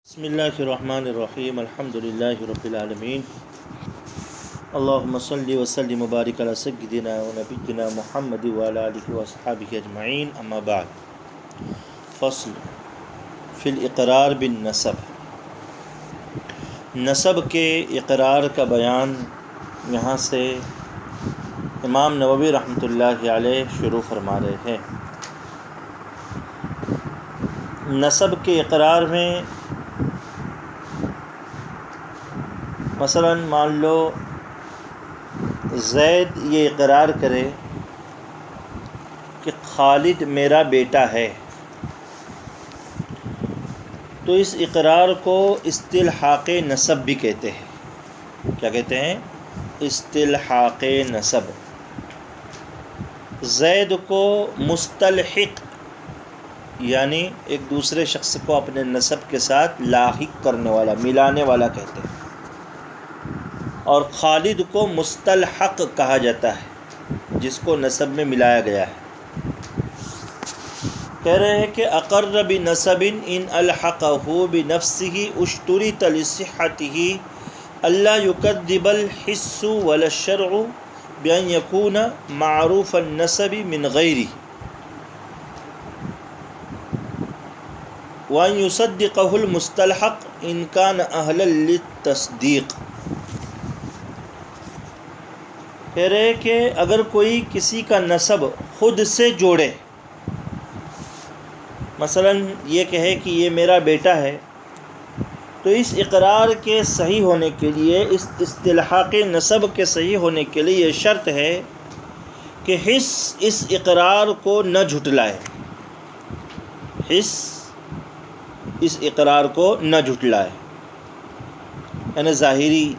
بسم اللہ الرحمن الرحیم الحمد للہ رب العالمین اللہم صلی وسلم وبارک علی سیدنا و نبینا محمد وعلی آلہ واصحابہ اجمعین اما بعد فصل فی الاقرار بالنسب نسب کے اقرار کا بیان یہاں سے امام نووی رحمۃ اللہ علیہ شروع فرما رہے ہیں۔ نسب کے اقرار میں مثلا مان لو زید یہ اقرار کرے کہ خالد میرا بیٹا ہے، تو اس اقرار کو استلحاق نسب بھی کہتے ہیں۔ کیا کہتے ہیں؟ استلحاق نسب۔ زید کو مستلحق یعنی ایک دوسرے شخص کو اپنے نسب کے ساتھ لاحق کرنے والا، ملانے والا کہتے ہیں، اور خالد کو مستلحق کہا جاتا ہے جس کو نسب میں ملایا گیا ہے۔ کہہ رہے ہیں کہ اقر بنسب ان الحقہ بنفسہ اشترط لصحتہ الا یکذب الحس ولا الشرع بان یکون معروف النسب من غیرہ وان یصدقہ المستلحق ان کان اہلا للتصدیق۔ کہہ رہے کہ اگر کوئی کسی کا نسب خود سے جوڑے، مثلا یہ کہے کہ یہ میرا بیٹا ہے، تو اس اقرار کے صحیح ہونے کے لیے، اس استلحاق نسب کے صحیح ہونے کے لیے یہ شرط ہے کہ حس اس اقرار کو نہ جھٹلائے، حس اس اقرار کو نہ جھٹلائے، یعنی ظاہری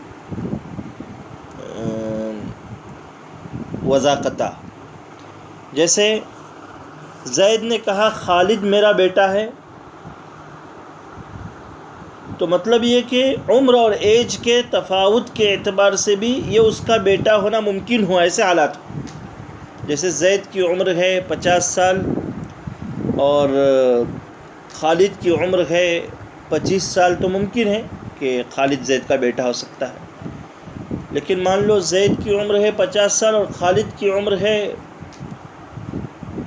وضاقتہ۔ جیسے زید نے کہا خالد میرا بیٹا ہے، تو مطلب یہ کہ عمر اور ایج کے تفاوت کے اعتبار سے بھی یہ اس کا بیٹا ہونا ممکن ہوا، ایسے حالات ہوں۔ جیسے زید کی عمر ہے 50 سال اور خالد کی عمر ہے 25 سال، تو ممکن ہے کہ خالد زید کا بیٹا ہو سکتا ہے۔ لیکن مان لو زید کی عمر ہے 50 سال اور خالد کی عمر ہے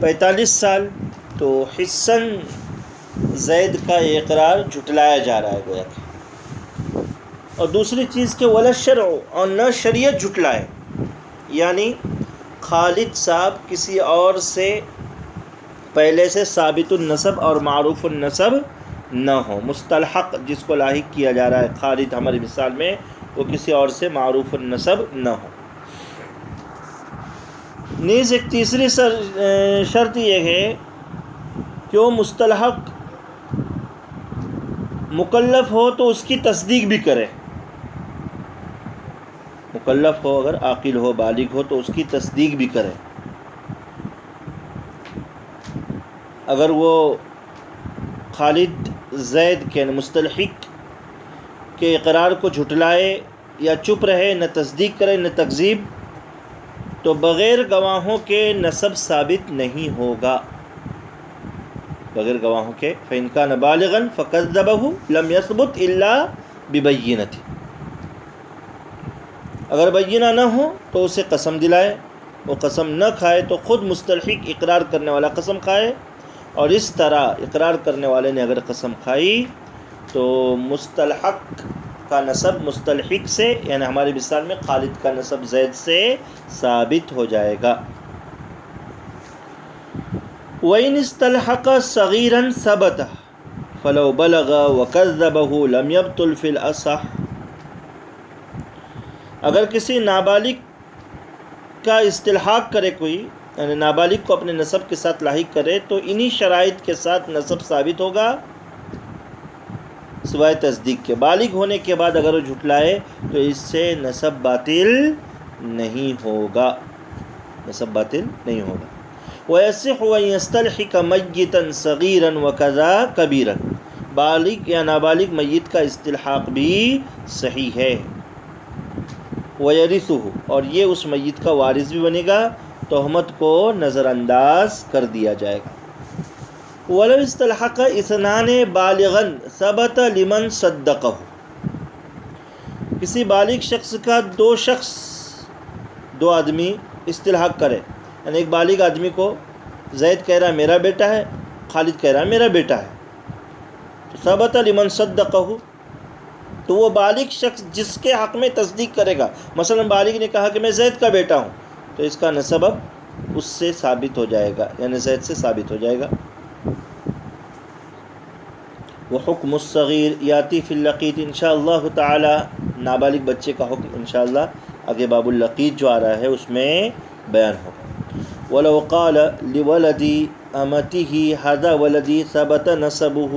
45 سال، تو حسن زید کا یہ اقرار جھٹلایا جا رہا ہے گویا کہ۔ اور دوسری چیز کہ ولا الشرع، اور نہ شریعت جھٹلائے، یعنی خالد صاحب کسی اور سے پہلے سے ثابت النسب اور معروف النسب نہ ہو، مستلحق جس کو لاحق کیا جا رہا ہے خالد ہماری مثال میں، وہ کسی اور سے معروف النسب نہ ہو۔ نیز ایک تیسری شرط یہ ہے کہ وہ مستلحق مکلف ہو تو اس کی تصدیق بھی کرے، مکلف ہو، اگر عاقل ہو، بالغ ہو، تو اس کی تصدیق بھی کرے۔ اگر وہ خالد زید کے مستلحق کے اقرار کو جھٹلائے یا چپ رہے، نہ تصدیق کرے نہ تکذیب، تو بغیر گواہوں کے نسب ثابت نہیں ہوگا، بغیر گواہوں کے۔ فَإِنْ كَانَ بَالِغًا فَكَذَّبَهُ لَمْ يَثْبُتْ إِلَّا بِبَيِّنَةٍ۔ اگر بینہ نہ ہو تو اسے قسم دلائے، وہ قسم نہ کھائے تو خود مستلحق اقرار کرنے والا قسم کھائے، اور اس طرح اقرار کرنے والے نے اگر قسم کھائی تو مستلحق کا نسب مستلحق سے، یعنی ہماری مثال میں خالد کا نسب زید سے ثابت ہو جائے گا۔ وَإِنِ اسْتَلْحَقَ صَغِيرًا ثَبَتَ فَلَوْ بَلَغَ وَكَذَّبَهُ لَمْ يَبْطُلْ فِي الْأَصَحِّ۔ اگر کسی نابالغ کا استلحاق کرے کوئی، یعنی نابالغ کو اپنے نسب کے ساتھ لاحق کرے، تو انہی شرائط کے ساتھ نسب ثابت ہوگا سوائے تصدیق کے۔ بالغ ہونے کے بعد اگر وہ جھٹلائے تو اس سے نسب باطل نہیں ہوگا، نسب باطل نہیں ہوگا۔ وَيَصِحُ أَن يَسْتَلْحِقَ مَيِّتًا صَغِيرًا وَكَذَا كَبِيرًا۔ بالغ یا نابالغ میت کا استلحاق بھی صحیح ہے۔ وَيَرِثُهُ، اور یہ اس میت کا وارث بھی بنے گا، تہمت کو نظر انداز کر دیا جائے گا۔ ولو استلحق اثنان بالغا ثبت لمن صدقہ، کسی بالغ شخص کا دو آدمی استلحاق کرے، یعنی ایک بالغ آدمی کو زید کہہ رہا ہے میرا بیٹا ہے، خالد کہہ رہا ہے میرا بیٹا ہے، تو ثبت لمن صدقہ، تو وہ بالغ شخص جس کے حق میں تصدیق کرے گا، مثلا بالغ نے کہا کہ میں زید کا بیٹا ہوں، تو اس کا نسب اب اس سے ثابت ہو جائے گا، یعنی زید سے ثابت ہو جائے گا۔ وحکم الصغیر یاتی فی اللقیط، انشاءاللہ تعالی نابالغ بچے کا حکم انشاءاللہ آگے باب اللقیط جو آ رہا ہے اس میں بیان ہوگا۔ وَلَوْ قَالَ لِوَلَدِ أَمَتِهِ هَذَا وَلَدِي ثَبَتَ نَسَبُهُ،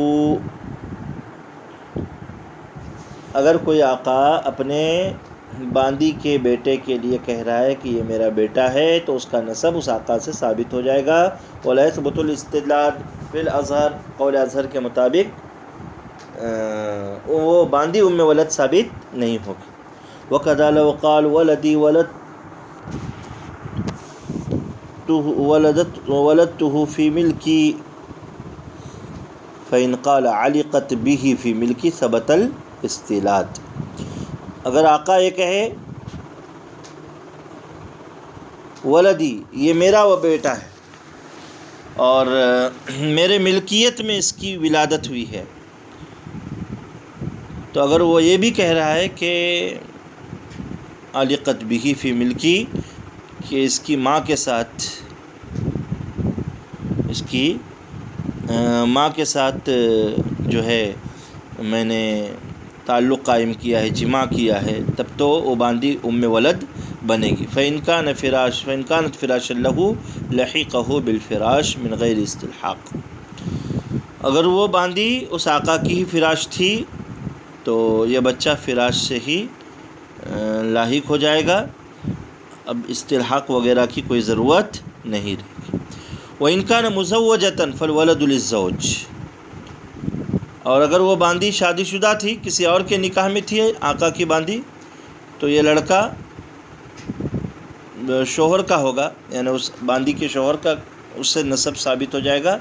اگر کوئی آقا اپنے باندی کے بیٹے کے لیے کہہ رہا ہے کہ یہ میرا بیٹا ہے تو اس کا نسب اس آقا سے ثابت ہو جائے گا۔ وَلَا يَثْبُتُ الْإِسْتِدْلَالُ فِي الْأَزْهَرِ، قول اظہر کے مطابق وہ باندی ام ولد ثابت نہیں ہوگی۔ وَكَذَا لَوْ قَالَ وَلَدِي وَلَدْتُهُ فِي مِلْكِي فَإِنْ قَالَ عَلِقَتْ بِهِ فِي مِلْكِي ثَبَتَ الْإِسْتِلَاد، اگر آقا یہ کہے ولدی یہ میرا وہ بیٹا ہے اور میرے ملکیت میں اس کی ولادت ہوئی ہے، تو اگر وہ یہ بھی کہہ رہا ہے کہ علقت بہ فی ملکی، کہ اس کی ماں کے ساتھ جو ہے میں نے تعلق قائم کیا ہے، جمع کیا ہے، تب تو وہ باندی ام ولد بنے گی۔ فَإِنْ كَانَتْ فِرَاشًا لَهُ لَحِقَهُ بِالْفِرَاشِ مِنْ غَيْرِ اسْتِلْحَاق، اگر وہ باندی اس آقا کی ہی فراش تھی تو یہ بچہ فراش سے ہی لاحق ہو جائے گا، اب استلحاق وغیرہ کی کوئی ضرورت نہیں رہے گی۔ وَإِنْ كَانَ مُزَوَّجَةً فَالْوَلَدُ لِلزَّوْجِ، اور اگر وہ باندی شادی شدہ تھی، کسی اور کے نکاح میں تھی آقا کی باندی، تو یہ لڑکا شوہر کا ہوگا، یعنی اس باندی کے شوہر کا اس سے نسب ثابت ہو جائے گا،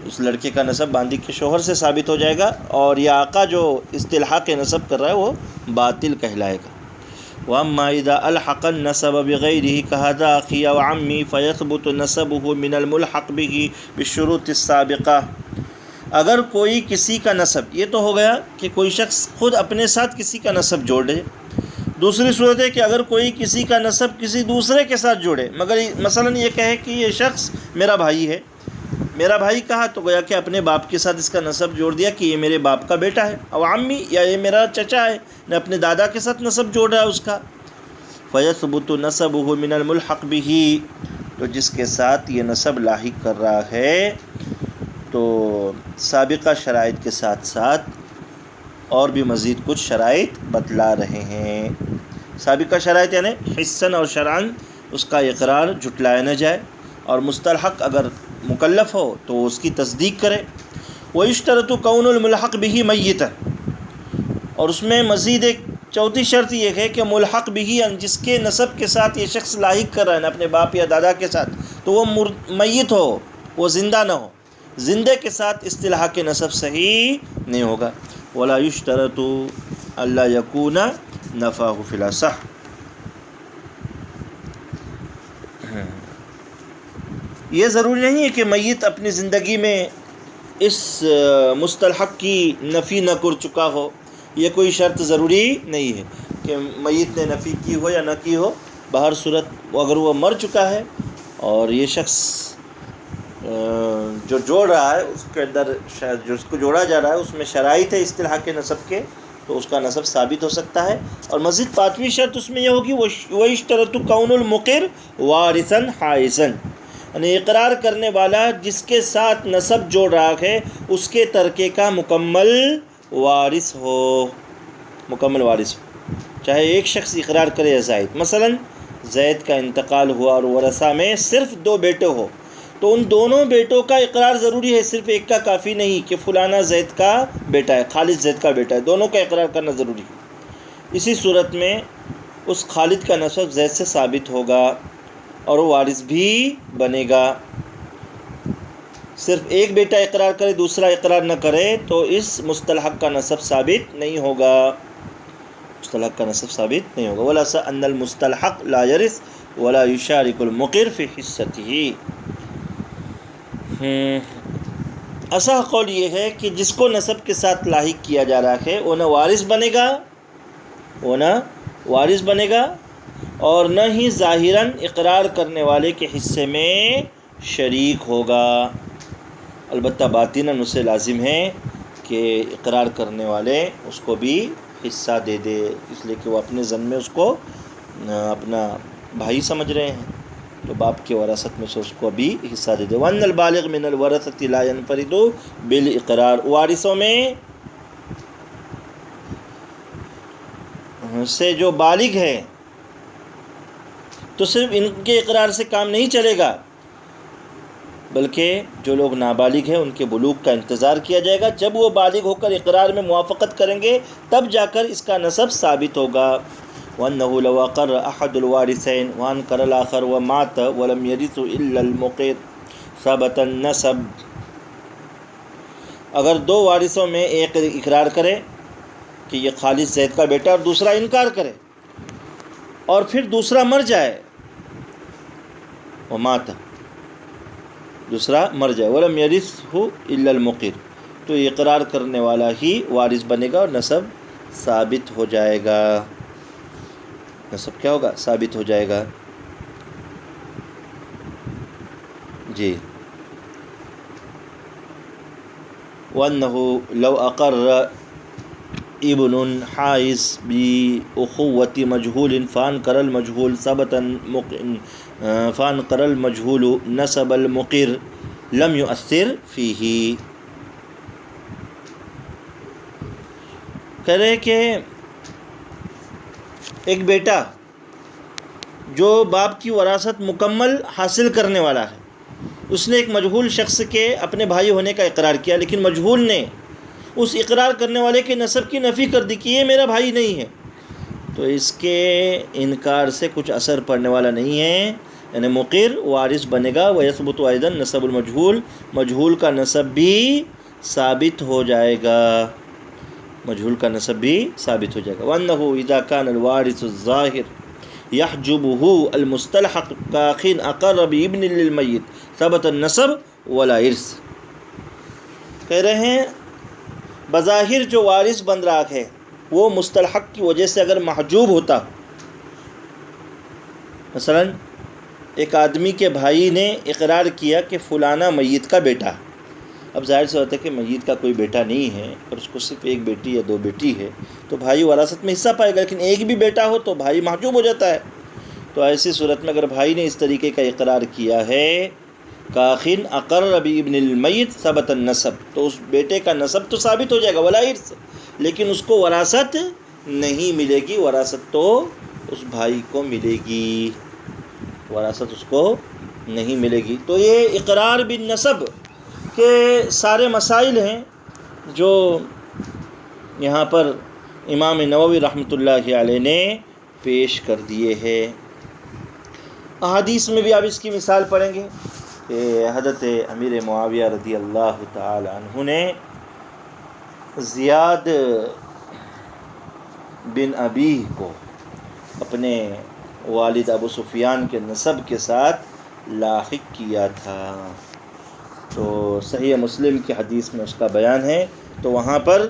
اس لڑکے کا نسب باندی کے شوہر سے ثابت ہو جائے گا، اور یہ آقا جو استلحاق نسب کر رہا ہے وہ باطل کہلائے گا۔ وَأَمَّا إِذَا أَلْحَقَ النَّسَبَ بِغَيْرِهِ كَهَذَا أَخِي أَوْ عَمِّي فَيَثْبُتُ نَسَبُهُ مِنَ الْمُلْحَقِ بِهِ بِالشُّرُوطِ السَّابِقَةِ، اگر کوئی کسی کا نسب، یہ تو ہو گیا کہ کوئی شخص خود اپنے ساتھ کسی کا نسب جوڑ دے، دوسری صورت ہے کہ اگر کوئی کسی کا نسب کسی دوسرے کے ساتھ جوڑے، مگر مثلا یہ کہے کہ یہ شخص میرا بھائی ہے، میرا بھائی کہا تو گویا کہ اپنے باپ کے ساتھ اس کا نسب جوڑ دیا کہ یہ میرے باپ کا بیٹا ہے، او عمی، یا یہ میرا چچا ہے، نے اپنے دادا کے ساتھ نسب جوڑ رہا ہے اس کا۔ فَيَثْبُتُ نَسَبُهُ مِنَ الْمُلْحَقِ بِهِ، تو جس کے ساتھ یہ نسب لاحق کر رہا ہے تو سابقہ شرائط کے ساتھ ساتھ اور بھی مزید کچھ شرائط بتلا رہے ہیں۔ سابقہ شرائط یعنی حسن اور شرعن اس کا اقرار جھٹلایا نہ جائے، اور مستلحق اگر مکلف ہو تو اس کی تصدیق کرے۔ وَيُشْتَرَطُ كَوْنُ الْمُلْحَقِ بِهِ مَيِّتًا، اور اس میں مزید ایک چوتھی شرط یہ ہے کہ ملحق بھی، جس کے نسب کے ساتھ یہ شخص لاحق کر رہا ہے اپنے باپ یا دادا کے ساتھ، تو وہ میت ہو، وہ زندہ نہ ہو، زندے کے ساتھ استلحاق نسب صحیح نہیں ہوگا۔ وَلَا يُشْتَرَطُ أَلَّا يَكُونَ نَفَاهُ فِي الْأَصَحِّ، یہ ضروری نہیں ہے کہ میت اپنی زندگی میں اس مستلحق کی نفی نہ کر چکا ہو، یہ کوئی شرط ضروری نہیں ہے کہ میت نے نفی کی ہو یا نہ کی ہو، بہر صورت اگر وہ مر چکا ہے اور یہ شخص جو جوڑ رہا ہے اس کے اندر جو اس کو جوڑا جا رہا ہے اس میں شرائط ہے استلحاق نسب کے، تو اس کا نسب ثابت ہو سکتا ہے۔ اور مزید پانچویں شرط اس میں یہ ہوگی وَيُشْتَرَطُ كَوْنُ الْمُقِرُّ وَارِثًا حَائِزًا، یعنی اقرار کرنے والا جس کے ساتھ نسب جوڑ رہا ہے اس کے ترکے کا مکمل وارث ہو، چاہے ایک شخص اقرار کرے یا زائد۔ مثلا زید کا انتقال ہوا اور ورثہ میں صرف 2 بیٹے ہو، تو ان دونوں بیٹوں کا اقرار ضروری ہے، صرف ایک کا کافی نہیں کہ فلانا زید کا بیٹا ہے، خالد زید کا بیٹا ہے، دونوں کا اقرار کرنا ضروری ہے۔ اسی صورت میں اس خالد کا نسب زید سے ثابت ہوگا اور وہ وارث بھی بنے گا۔ صرف ایک بیٹا اقرار کرے دوسرا اقرار نہ کرے تو اس مستلحق کا نسب ثابت نہیں ہوگا، مستلحق کا نسب ثابت نہیں ہوگا۔ وَلَسَ أَنَّ الْمُسْتَلْحَقَ لَا يَرِثُ وَلَا يُشَارِكُ الْمُقِرُّ فِي حِصَّتِهِ۔ اصح قول یہ ہے کہ جس کو نسب کے ساتھ لاحق کیا جا رہا ہے وہ نہ وارث بنے گا اور نہ ہی ظاہراً اقرار کرنے والے کے حصے میں شریک ہوگا، البتہ باطناً اسے لازم ہے کہ اقرار کرنے والے اس کو بھی حصہ دے دے، اس لیے کہ وہ اپنے ظن میں اس کو اپنا بھائی سمجھ رہے ہیں، تو باپ کے وراثت میں سے اس کو بھی حصہ دے دے۔ وَأَنَّ الْبَالِغَ مِنَ الْوَرَثَةِ لَا يَنْفَرِدُ بِالْإِقْرَارِ، وارثوں میں سے جو بالغ ہے تو صرف ان کے اقرار سے کام نہیں چلے گا، بلکہ جو لوگ نابالغ ہیں ان کے بلوغ کا انتظار کیا جائے گا، جب وہ بالغ ہو کر اقرار میں موافقت کریں گے تب جا کر اس کا نسب ثابت ہوگا۔ وَأَنَّهُ لَوْ أَقَرَّ أَحَدُ الْوَارِثَيْنِ وَأَنْكَرَ الْآخَرُ وَمَاتَ وَلَمْ يَرِثْهُ إِلَّا الْمُقِرُّ ثَبَتَ النَّسَبُ، اگر دو وارثوں میں ایک اقرار کرے کہ یہ خالد زید کا بیٹا اور دوسرا انکار کرے اور پھر دوسرا مر جائے، وَمَاتَ دوسرا مر جائے، وَلَمْ يَرِثْهُ إِلَّا الْمُقِرُّ، تو یہ اقرار کرنے والا ہی وارث بنے گا اور نسب ثابت ہو جائے گا، نسب کیا ہوگا؟ ثابت ہو جائے گا۔ جی وَأَنَّهُ لَوْ أَقَرَّ ابن حائز بأخوة مجهول فأنكر المجهول فأنكر المجهول نسب المقر لم يؤثر فيه، کہہ رہے کہ ایک بیٹا جو باپ کی وراثت مکمل حاصل کرنے والا ہے، اس نے ایک مجہول شخص کے اپنے بھائی ہونے کا اقرار کیا، لیکن مجہول نے اس اقرار کرنے والے کے نسب کی نفی کر دی کہ یہ میرا بھائی نہیں ہے، تو اس کے انکار سے کچھ اثر پڑنے والا نہیں ہے، یعنی مقر وارث بنے گا۔ وَيَثْبُتُ أَيْضًا نَسَبُ الْمَجْهُولِ، مجہول کا نسب بھی ثابت ہو جائے گا، مجہول کا نسب بھی ثابت ہو جائے گا۔ وَأَنَّهُ إِذَا كَانَ الْوَارِثُ الظَّاهِرُ يَحْجُبُهُ الْمُسْتَلْحَقُ كَأَخٍ أَقَرَّ بِابْنٍ لِلْمَيِّتِ ثَبَتَ النَّسَبُ وَلَا إِرْث، کہہ رہے ہیں بظاہر جو وارث بن رہا ہے وہ مستلحق کی وجہ سے اگر محجوب ہوتا، مثلا ایک آدمی کے بھائی نے اقرار کیا کہ فلانا میت کا بیٹا، اب ظاہر سے ہوتا ہے کہ میت کا کوئی بیٹا نہیں ہے اور اس کو صرف ایک بیٹی یا دو بیٹی ہے، تو بھائی وراثت میں حصہ پائے گا، لیکن ایک بھی بیٹا ہو تو بھائی محجوب ہو جاتا ہے۔ تو ایسی صورت میں اگر بھائی نے اس طریقے کا اقرار کیا ہے کاخن اقر بابن المیت ثبت النسب، تو اس بیٹے کا نسب تو ثابت ہو جائے گا، ولا ارث، لیکن اس کو وراثت نہیں ملے گی، وراثت تو اس بھائی کو ملے گی، وراثت اس کو نہیں ملے گی۔ تو یہ اقرار بالنسب کے سارے مسائل ہیں جو یہاں پر امام نووی رحمۃ اللہ علیہ نے پیش کر دیے ہیں۔ احادیث میں بھی آپ اس کی مثال پڑھیں گے کہ حضرت امیر معاویہ رضی اللہ تعالی عنہ نے زیاد بن ابی کو اپنے والد ابو سفیان کے نسب کے ساتھ لاحق کیا تھا، تو صحیح مسلم کی حدیث میں اس کا بیان ہے، تو وہاں پر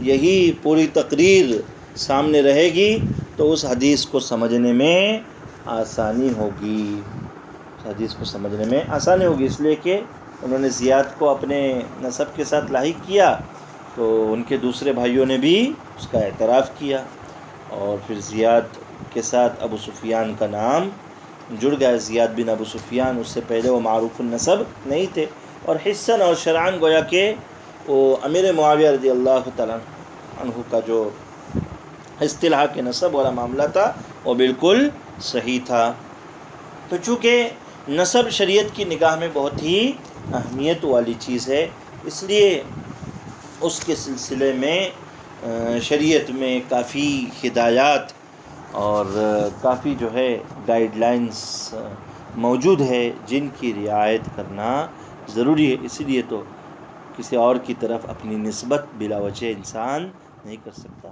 یہی پوری تقریر سامنے رہے گی تو اس حدیث کو سمجھنے میں آسانی ہوگی، اس حدیث کو سمجھنے میں آسانی ہوگی، اس لیے کہ انہوں نے زیاد کو اپنے نسب کے ساتھ لاحق کیا تو ان کے دوسرے بھائیوں نے بھی اس کا اعتراف کیا، اور پھر زیاد کے ساتھ ابو سفیان کا نام جڑ گیا، زیاد بن ابو سفیان، اس سے پہلے وہ معروف النسب نہیں تھے، اور حسن اور شرعاً گویا کہ وہ امیر معاویہ رضی اللہ تعالیٰ عنہ کا جو اصطلاح کے نسب والا معاملہ تھا وہ بالکل صحیح تھا۔ تو چونکہ نسب شریعت کی نگاہ میں بہت ہی اہمیت والی چیز ہے، اس لیے اس کے سلسلے میں شریعت میں کافی ہدایات اور کافی جو ہے گائیڈ لائنز موجود ہے جن کی رعایت کرنا ضروری ہے، اسی لیے تو کسی اور کی طرف اپنی نسبت بلا وجہ انسان نہیں کر سکتا۔